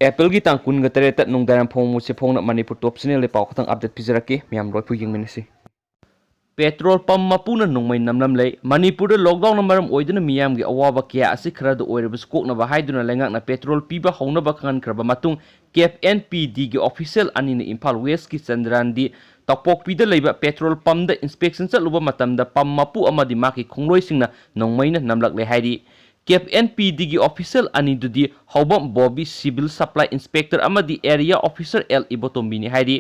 Apple की tang kun gatere tat nung daram phong mu se phong na Manipur Top Channel le pau khatang update pizarake miam roi pu ying minasi petrol pumb mapuna nongmei namlamle Manipur da lockdown na maram oiduna miyam gi awaba kya asi khara da oirabus kok na ba haiduna lengak na petrol piba hongna ba khan kraba matung cap NPD gi official ani na Imphal West ki Chandrandi tapok pida leiba petrol pumb da inspection chatluba matam da pumb mapu amadi maki khongloi singna nongmei na namlak le haidi cap NPD gi official ani dudi hobam Bobby civil supply inspector amadi area officer L Ibotombini haidi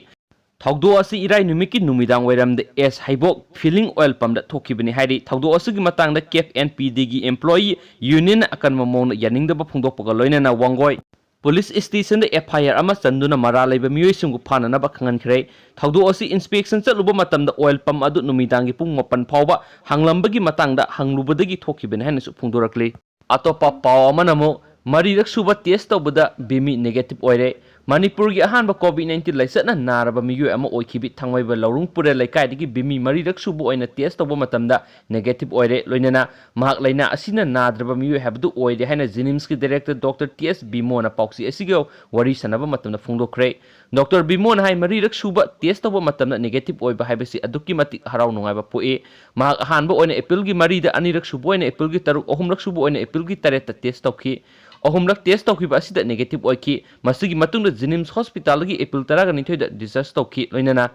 thaudo asi irai numiki numidang wairam de S haibok filling oil pump da thokibani haidi thaudo asi gi matang da cap NPD gi employee union akan mamon yaning da phungdok paga loina na wangoi police station da FIR ama chanduna mara leiba miyoi singu phana na ba khangan khre thaudo asi inspection chatluba matam da oil pump adu numidang gi pung 8 phawba hanglambagi matang da hanglubadagi thokibani haina su phungdorakle atopa paw amana mo marirak suba test tawbada bimi negative oire Manipur gi ahan ba COVID-19 laisatna naraba miyoi ama oikhibi thangwaiba lorung pura laikai digi bimi marirak subu oina test tawba matamda negative oire loinana mahak laina asina nadraba miyoi habdu oire haina Jenims ki director Dr. TS Bimona pauksi asigo wari sanaba matamda phungdokre Dr. Bimona hai marirak suba test tawba matamda negative oiba haibasi aduki mati harau nungaiba poe mahak ahan ba oina April gi marida anirak subu oina April gi taruk ohumrak subu oina April gi tareta test tawki ahumrak test tawkiba asida negative oiki masigi matungda Jenims hospital gi April 12 da discharge tawki loinana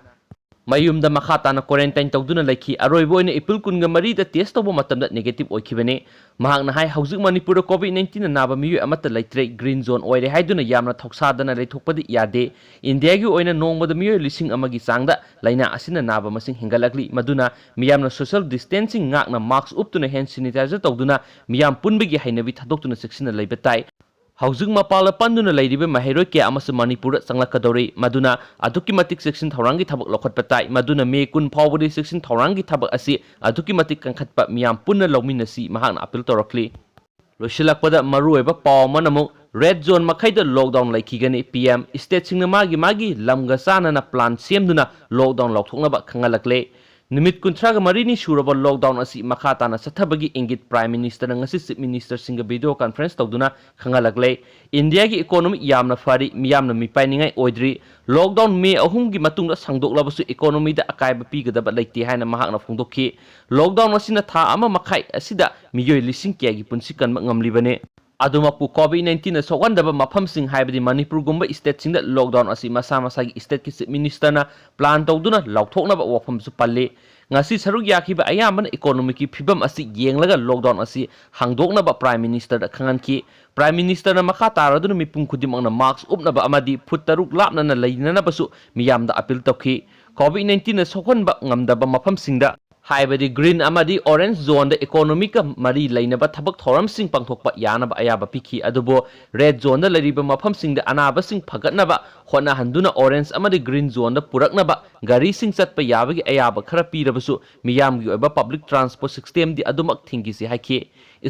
mayumda makha tana quarantine tawduna laiki aroibo oina April 13 da test tawba matamda negative oikibane mahakna hai hauzik Manipur COVID-19 na naba miyoi amata laitre green zone oire haiduna yamna thoksadana leithokpadi yade India gi oina nongmada miyoi lising amagi sangda laina asina naba masing hingalakli maduna miyamna social distancing ngakna mask uptuna hand sanitizer tawduna miyam punbigi hainabi thadoktuna seksina leibatai hauzik mapala panduna leiribe maheroi ke amasu Manipur changlakadori maduna aduki matik section thorangi thabak lokhatpa tai maduna me kun phawbodi section thorangi thabak asi aduki matik kankhatpa miyam punna lawminasi mahakna appeal torakli losilakpada maru oiba paw manamuk red zone makhaida lockdown laikigani PM state singna magi lamga sanana plan semduna lockdown lauthoknaba khangalakle Nimit kuntraga marini suraba lockdown asi makha tana sathabagi engit prime minister ngasi chief minister singa video conference tawduna khangalakle India gi economy yamna fari miyamna mipainingai oidri lockdown me ahum gi matungda sangdoklabasu economy da akaiba pigadaba leiti haina mahakna phungdokki lockdown asina tha ama makhai asida miyoi lising kya gi punsi kanba ngamlibane adumapu COVID-19 na sokandaba mafam sing haibadi Manipur gumba state singda lockdown asi masa gi state ki chief minister na plan tawduna lauthoknaba wafam su palle ngasi saruk yakhiba ayamana economic ki phibam asi yenglaga lockdown asi hangdoknaba prime minister da khanganki prime minister na makha taraduna mipum khudimangna mask upnaba amadi phut taruk lapna na leinana basu miyamda appeal tawki COVID-19 na sokanba ngamdaba mafam singda haibadi green amadi orange zone da economic mari lainaba thabak thoram sing pangthokpa yanaba ayaba piki adubo red zone da lariba mafam sing da anaba sing phagatnaba hona handuna orange amadi green zone da puraknaba gari sing chatpa yabagi ayaba khara pirabasu miyam gi oba public transport system di adumak thingi si haiki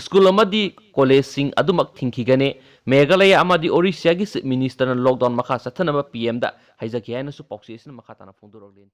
school amadi college sing adumak thingi gane Meghalaya amadi Orissa gi minister na lockdown makha sathanaba PM da haijaki haina su pauksi isna makha tana phungdorok len